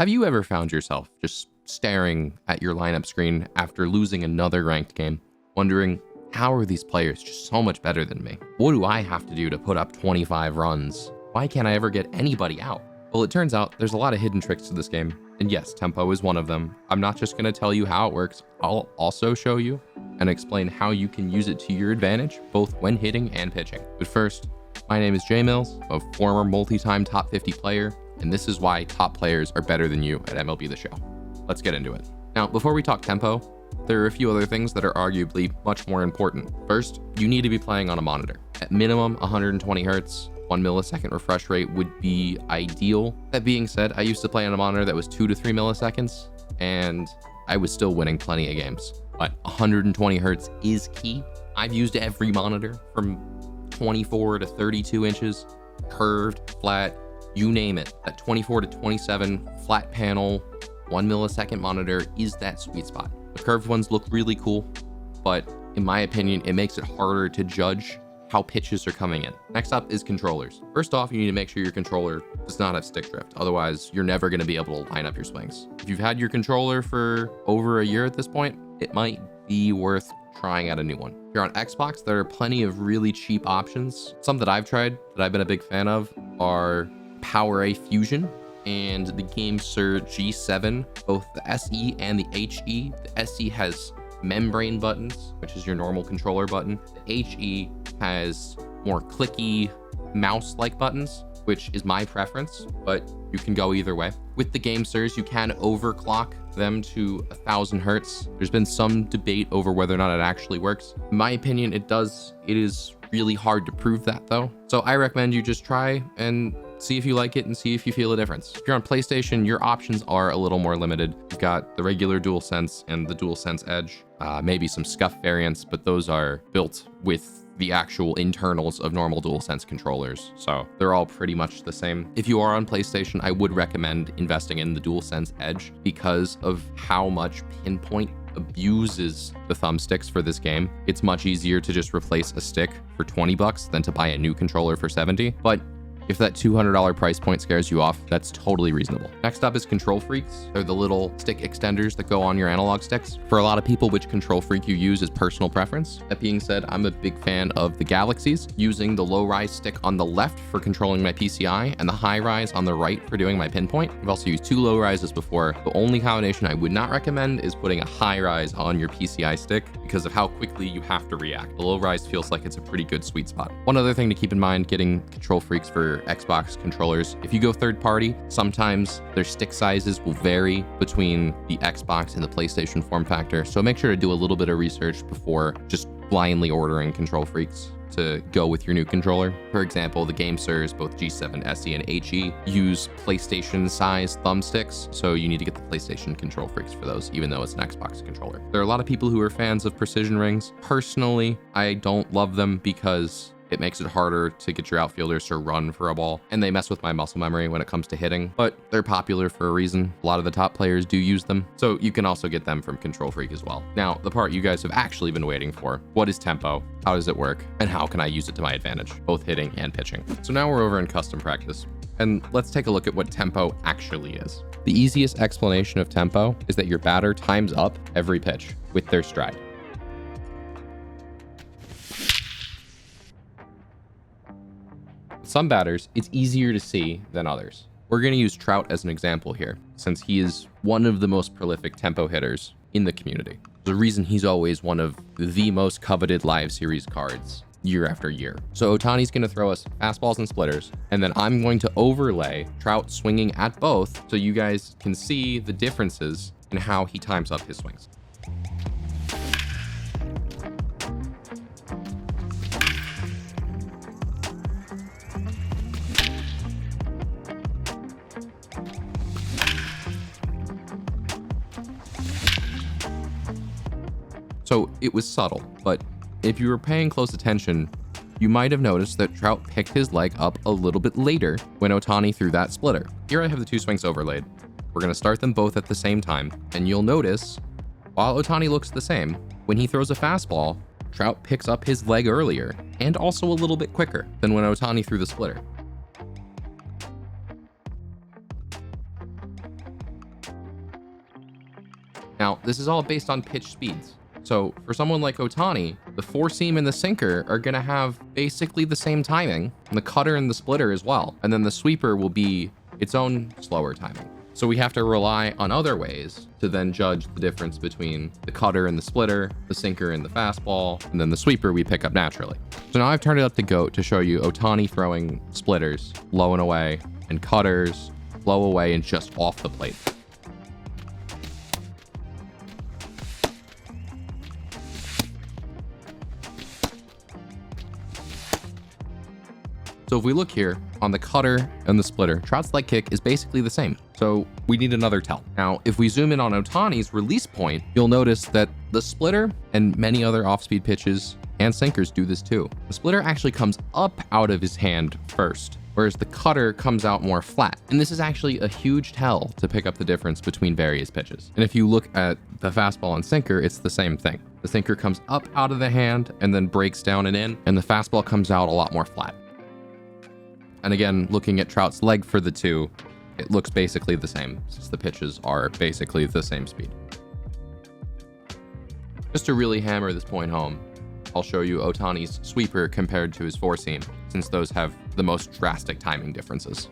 Have you ever found yourself just staring at your lineup screen after losing another ranked game, wondering, how are these players just so much better than me? What do I have to do to put up 25 runs? Why can't I ever get anybody out? Well, it turns out there's a lot of hidden tricks to this game, and yes, tempo is one of them. I'm not just going to tell you how it works, I'll also show you and explain how you can use it to your advantage, both when hitting and pitching. But first, my name is jMils, a former multi-time top 50 player, and this is why top players are better than you at MLB The Show. Let's get into it. Now, before we talk tempo, there are a few other things that are arguably much more important. First, you need to be playing on a monitor. At minimum, 120 hertz, 1 millisecond refresh rate would be ideal. That being said, I used to play on a monitor that was 2 to 3 milliseconds, and I was still winning plenty of games. But 120 hertz is key. I've used every monitor from 24 to 32 inches, curved, flat, you name it. That 24 to 27 flat panel, 1 millisecond monitor is that sweet spot. The curved ones look really cool, but in my opinion, it makes it harder to judge how pitches are coming in. Next up is controllers. First off, you need to make sure your controller does not have stick drift. Otherwise, you're never gonna be able to line up your swings. If you've had your controller for over a year at this point, it might be worth trying out a new one. If you're on Xbox, there are plenty of really cheap options. Some that I've tried that I've been a big fan of are PowerA Fusion and the GameSir G7, both the SE and the HE. The SE has membrane buttons, which is your normal controller button. The HE has more clicky mouse-like buttons, which is my preference, but you can go either way. With the GameSirs, you can overclock them to 1000 hertz. There's been some debate over whether or not it actually works. In my opinion, it does. It is really hard to prove that though. So I recommend you just try and see if you like it and see if you feel a difference. If you're on PlayStation, your options are a little more limited. You've got the regular DualSense and the DualSense Edge, maybe some SCUF variants, but those are built with the actual internals of normal DualSense controllers. So they're all pretty much the same. If you are on PlayStation, I would recommend investing in the DualSense Edge because of how much pinpoint abuses the thumbsticks for this game. It's much easier to just replace a stick for 20 bucks than to buy a new controller for 70. But if that $200 price point scares you off, that's totally reasonable. Next up is control freaks. They're the little stick extenders that go on your analog sticks. For a lot of people, which control freak you use is personal preference. That being said, I'm a big fan of the Galaxies, using the low rise stick on the left for controlling my PCI and the high rise on the right for doing my pinpoint. I've also used 2 low rises before. The only combination I would not recommend is putting a high rise on your PCI stick because of how quickly you have to react. The low rise feels like it's a pretty good sweet spot. One other thing to keep in mind getting control freaks for Xbox controllers, if you go third party, sometimes their stick sizes will vary between the Xbox and the PlayStation form factor. So make sure to do a little bit of research before just blindly ordering control freaks to go with your new controller. For example, the GameSirs, both G7, SE, and HE, use PlayStation-sized thumbsticks, so you need to get the PlayStation control freaks for those, even though it's an Xbox controller. There are a lot of people who are fans of precision rings. Personally, I don't love them because it makes it harder to get your outfielders to run for a ball, and they mess with my muscle memory when it comes to hitting, but they're popular for a reason. A lot of the top players do use them, so you can also get them from Control Freak as well. Now, the part you guys have actually been waiting for. What is tempo? How does it work? And how can I use it to my advantage, both hitting and pitching? So now we're over in custom practice, and let's take a look at what tempo actually is. The easiest explanation of tempo is that your batter times up every pitch with their stride. Some batters, it's easier to see than others. We're going to use Trout as an example here, since he is one of the most prolific tempo hitters in the community. The reason he's always one of the most coveted live series cards year after year. So Ohtani's going to throw us fastballs and splitters, and then I'm going to overlay Trout swinging at both so you guys can see the differences in how he times up his swings. So it was subtle, but if you were paying close attention, you might have noticed that Trout picked his leg up a little bit later when Ohtani threw that splitter. Here I have the 2 swings overlaid. We're going to start them both at the same time, and you'll notice, while Ohtani looks the same, when he throws a fastball, Trout picks up his leg earlier, and also a little bit quicker than when Ohtani threw the splitter. Now, this is all based on pitch speeds. So for someone like Ohtani, the four seam and the sinker are going to have basically the same timing, and the cutter and the splitter as well. And then the sweeper will be its own slower timing. So we have to rely on other ways to then judge the difference between the cutter and the splitter, the sinker and the fastball, and then the sweeper we pick up naturally. So now I've turned it up to GOAT to show you Ohtani throwing splitters low and away and cutters low away and just off the plate. So if we look here on the cutter and the splitter, Trout's leg kick is basically the same. So we need another tell. Now, if we zoom in on Ohtani's release point, you'll notice that the splitter and many other off-speed pitches and sinkers do this too. The splitter actually comes up out of his hand first, whereas the cutter comes out more flat. And this is actually a huge tell to pick up the difference between various pitches. And if you look at the fastball and sinker, it's the same thing. The sinker comes up out of the hand and then breaks down and in, and the fastball comes out a lot more flat. And again, looking at Trout's leg for the two, it looks basically the same since the pitches are basically the same speed. Just to really hammer this point home, I'll show you Ohtani's sweeper compared to his four seam, since those have the most drastic timing differences.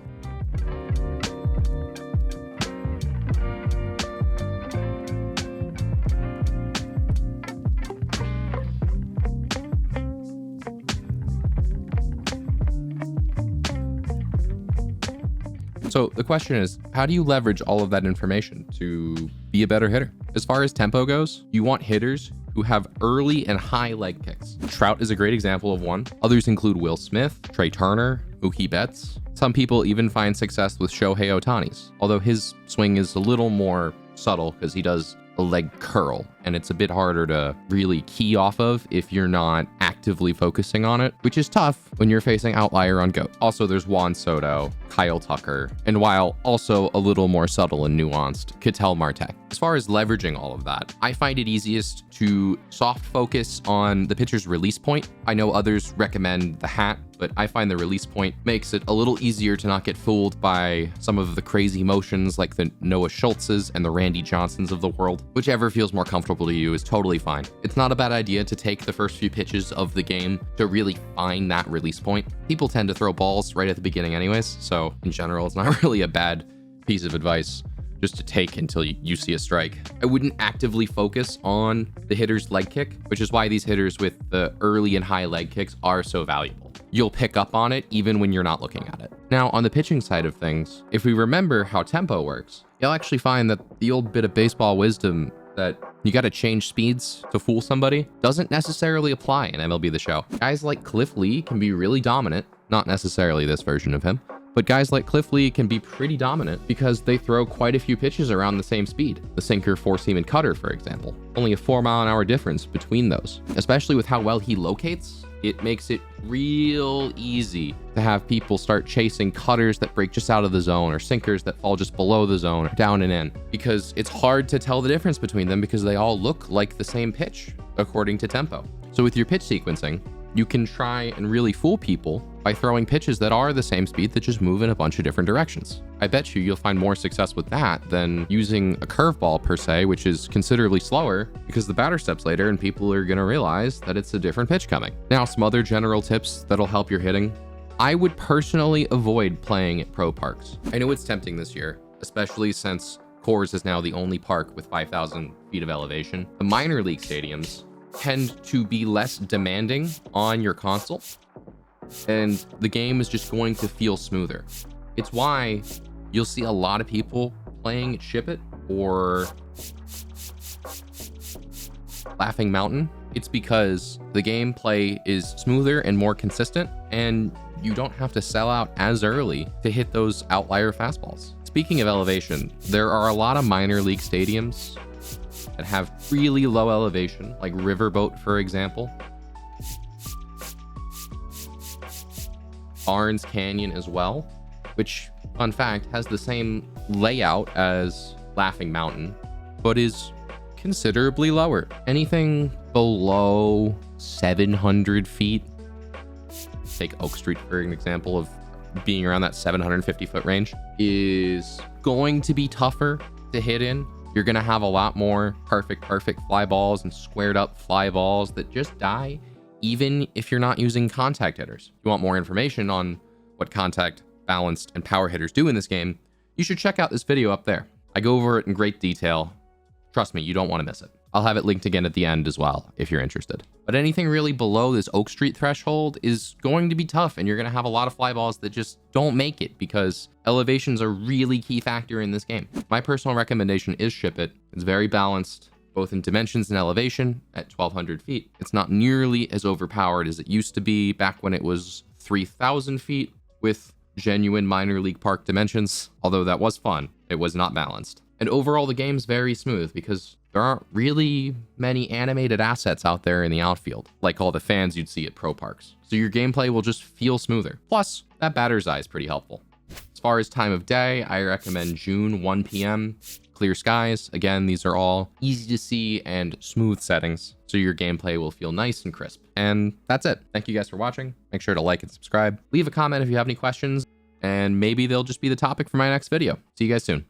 So the question is, how do you leverage all of that information to be a better hitter? As far as tempo goes, you want hitters who have early and high leg kicks. Trout is a great example of one. Others include Will Smith, Trey Turner, Mookie Betts. Some people even find success with Shohei Ohtani's, although his swing is a little more subtle because he does a leg curl, and it's a bit harder to really key off of if you're not actively focusing on it, which is tough when you're facing outlier on GOAT. Also, there's Juan Soto, Kyle Tucker, and while also a little more subtle and nuanced, Ketel Marte. As far as leveraging all of that, I find it easiest to soft focus on the pitcher's release point. I know others recommend the hat, but I find the release point makes it a little easier to not get fooled by some of the crazy motions like the Noah Schultzes and the Randy Johnsons of the world. Whichever feels more comfortable to you is totally fine. It's not a bad idea to take the first few pitches of the game to really find that release point. People tend to throw balls right at the beginning anyways, so in general, it's not really a bad piece of advice just to take until you see a strike. I wouldn't actively focus on the hitter's leg kick, which is why these hitters with the early and high leg kicks are so valuable. You'll pick up on it even when you're not looking at it. Now, on the pitching side of things, if we remember how tempo works, you'll actually find that the old bit of baseball wisdom that you got to change speeds to fool somebody doesn't necessarily apply in MLB The Show. Guys like Cliff Lee can be really dominant, not necessarily this version of him, but guys like Cliff Lee can be pretty dominant because they throw quite a few pitches around the same speed. The sinker, four seam, and cutter, for example. Only a 4-mile-an-hour difference between those. Especially with how well he locates, it makes it real easy to have people start chasing cutters that break just out of the zone or sinkers that fall just below the zone or down and in, because it's hard to tell the difference between them because they all look like the same pitch according to tempo. So with your pitch sequencing, you can try and really fool people by throwing pitches that are the same speed that just move in a bunch of different directions. I bet you'll find more success with that than using a curveball per se, which is considerably slower because the batter steps later and people are gonna realize that it's a different pitch coming. Now, some other general tips that'll help your hitting. I would personally avoid playing at pro parks. I know it's tempting this year, especially since Coors is now the only park with 5,000 feet of elevation. The minor league stadiums tend to be less demanding on your console, and the game is just going to feel smoother. It's why you'll see a lot of people playing at Ship It or Laughing Mountain. It's because the gameplay is smoother and more consistent, and you don't have to sell out as early to hit those outlier fastballs. Speaking of elevation, there are a lot of minor league stadiums that have really low elevation, like Riverboat, for example. Barnes Canyon as well, which, fun fact, has the same layout as Laughing Mountain, but is considerably lower. Anything below 700 feet, take Oak Street for an example of being around that 750 foot range, is going to be tougher to hit in You're gonna have a lot more perfect fly balls and squared up fly balls that just die, even if you're not using contact hitters. If you want more information on what contact, balanced, and power hitters do in this game, you should check out this video up there. I go over it in great detail. Trust me, you don't want to miss it. I'll have it linked again at the end as well, if you're interested. But anything really below this Oak Street threshold is going to be tough, and you're going to have a lot of fly balls that just don't make it because elevation's a really key factor in this game. My personal recommendation is ship it. It's very balanced, both in dimensions and elevation at 1,200 feet. It's not nearly as overpowered as it used to be back when it was 3,000 feet with genuine minor league park dimensions, although that was fun. It was not balanced. And overall, the game's very smooth because there aren't really many animated assets out there in the outfield, like all the fans you'd see at pro parks. So your gameplay will just feel smoother. Plus, that batter's eye is pretty helpful. As far as time of day, I recommend June, 1 p.m., clear skies. Again, these are all easy to see and smooth settings, so your gameplay will feel nice and crisp. And that's it. Thank you guys for watching. Make sure to like and subscribe. Leave a comment if you have any questions, and maybe they'll just be the topic for my next video. See you guys soon.